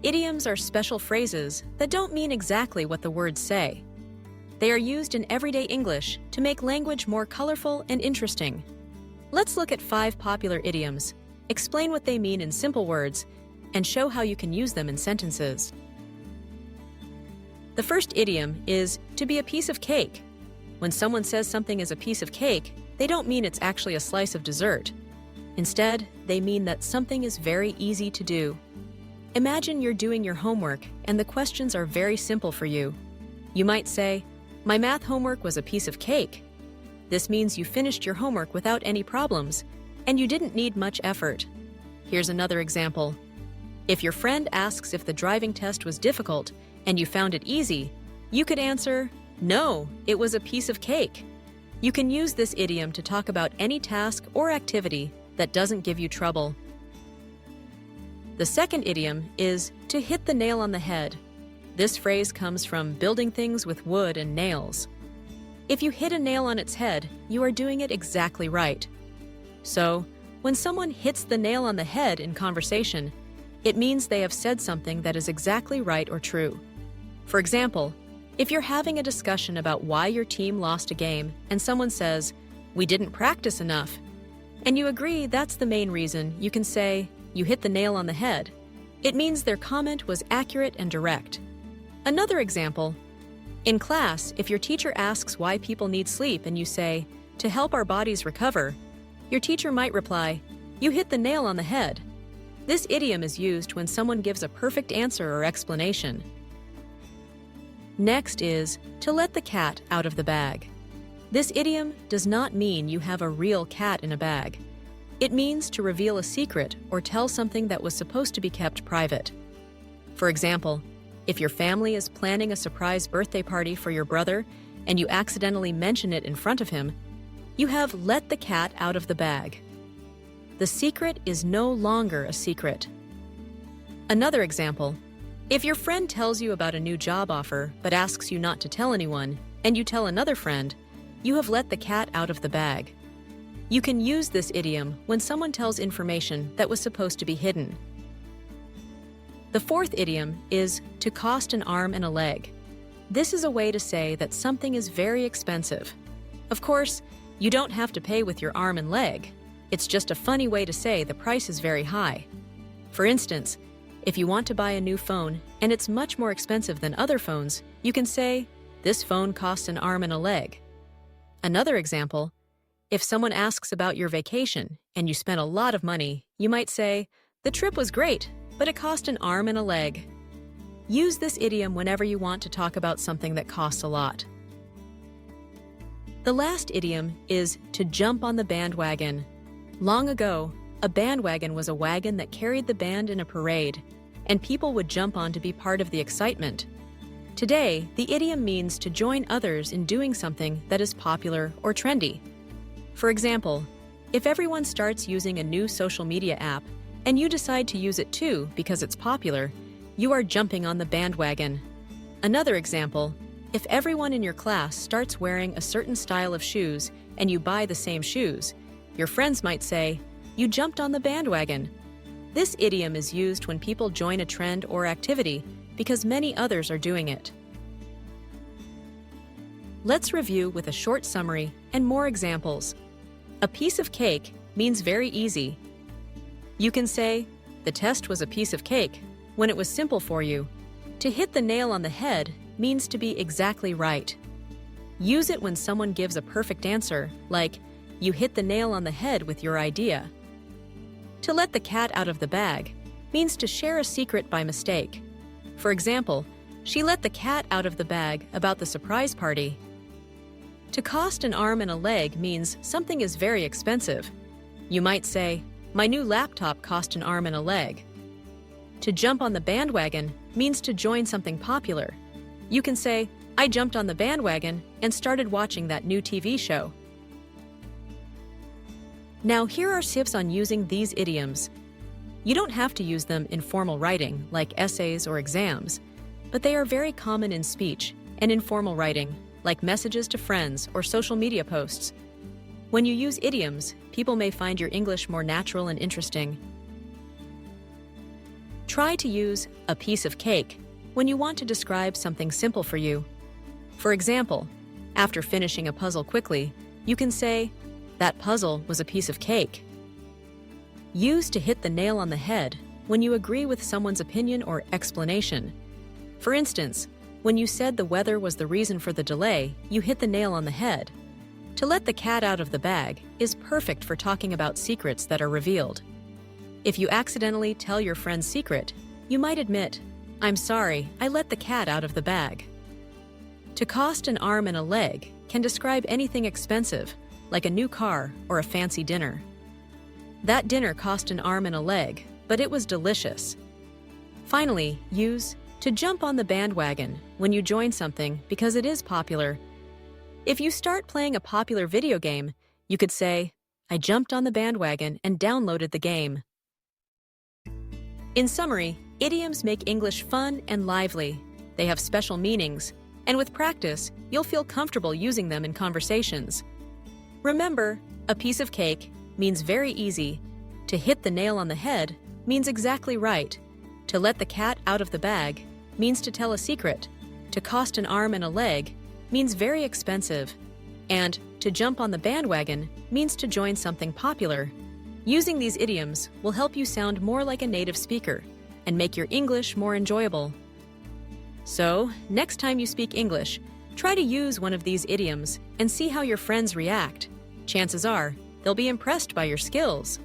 Idioms are special phrases that don't mean exactly what the words say. They are used in everyday English to make language more colorful and interesting. Let's look at 5 popular idioms, explain what they mean in simple words, and show how you can use them in sentences. The first idiom is to be a piece of cake. When someone says something is a piece of cake, they don't mean it's actually a slice of dessert. Instead, they mean that something is very easy to do. Imagine you're doing your homework and the questions are very simple for you. You might say, "My math homework was a piece of cake." This means you finished your homework without any problems, and you didn't need much effort. Here's another example. If your friend asks if the driving test was difficult and you found it easy, you could answer, "No, it was a piece of cake." You can use this idiom to talk about any task or activity that doesn't give you trouble. The second idiom is to hit the nail on the head. This phrase comes from building things with wood and nails. If you hit a nail on its head, you are doing it exactly right. So, when someone hits the nail on the head in conversation, it means they have said something that is exactly right or true. For example, if you're having a discussion about why your team lost a game and someone says, "We didn't practice enough," and you agree that's the main reason, you can say, "You hit the nail on the head." It means their comment was accurate and direct. Another example, in class, if your teacher asks why people need sleep and you say, "To help our bodies recover," your teacher might reply, "You hit the nail on the head." This idiom is used when someone gives a perfect answer or explanation. Next is to let the cat out of the bag. This idiom does not mean you have a real cat in a bag. It means to reveal a secret or tell something that was supposed to be kept private. For example, if your family is planning a surprise birthday party for your brother and you accidentally mention it in front of him, you have let the cat out of the bag. The secret is no longer a secret. Another example, if your friend tells you about a new job offer but asks you not to tell anyone, and you tell another friend, you have let the cat out of the bag. You can use this idiom when someone tells information that was supposed to be hidden. The fourth idiom is to cost an arm and a leg. This is a way to say that something is very expensive. Of course, you don't have to pay with your arm and leg. It's just a funny way to say the price is very high. For instance, if you want to buy a new phone and it's much more expensive than other phones, you can say, "This phone costs an arm and a leg." Another example, if someone asks about your vacation and you spent a lot of money, you might say, "The trip was great, but it cost an arm and a leg." Use this idiom whenever you want to talk about something that costs a lot. The last idiom is to jump on the bandwagon. Long ago, a bandwagon was a wagon that carried the band in a parade, and people would jump on to be part of the excitement. Today, the idiom means to join others in doing something that is popular or trendy. For example, if everyone starts using a new social media app and you decide to use it too because it's popular, you are jumping on the bandwagon. Another example, if everyone in your class starts wearing a certain style of shoes and you buy the same shoes, your friends might say, "You jumped on the bandwagon." This idiom is used when people join a trend or activity because many others are doing it. Let's review with a short summary and more examples. A piece of cake means very easy. You can say, "The test was a piece of cake," when it was simple for you. To hit the nail on the head means to be exactly right. Use it when someone gives a perfect answer, like, "You hit the nail on the head with your idea." To let the cat out of the bag means to share a secret by mistake. For example, she let the cat out of the bag about the surprise party. To cost an arm and a leg means something is very expensive. You might say, "My new laptop cost an arm and a leg." To jump on the bandwagon means to join something popular. You can say, "I jumped on the bandwagon and started watching that new TV show." Now here are tips on using these idioms. You don't have to use them in formal writing, like essays or exams, but they are very common in speech and informal writing, like messages to friends or social media posts. When you use idioms, people may find your English more natural and interesting. Try to use a piece of cake when you want to describe something simple for you. For example, after finishing a puzzle quickly, you can say, "That puzzle was a piece of cake." Use to hit the nail on the head when you agree with someone's opinion or explanation. For instance, when you said the weather was the reason for the delay, you hit the nail on the head. To let the cat out of the bag is perfect for talking about secrets that are revealed. If you accidentally tell your friend's secret, you might admit, "I'm sorry, I let the cat out of the bag." To cost an arm and a leg can describe anything expensive, like a new car or a fancy dinner. That dinner cost an arm and a leg, but it was delicious. Finally, use to jump on the bandwagon when you join something because it is popular. If you start playing a popular video game, you could say, "I jumped on the bandwagon and downloaded the game." In summary, idioms make English fun and lively. They have special meanings, and with practice, you'll feel comfortable using them in conversations. Remember, a piece of cake means very easy. To hit the nail on the head means exactly right. To let the cat out of the bag means to tell a secret. To cost an arm and a leg means very expensive. And to jump on the bandwagon means to join something popular. Using these idioms will help you sound more like a native speaker and make your English more enjoyable. So, next time you speak English, try to use one of these idioms and see how your friends react. Chances are, they'll be impressed by your skills.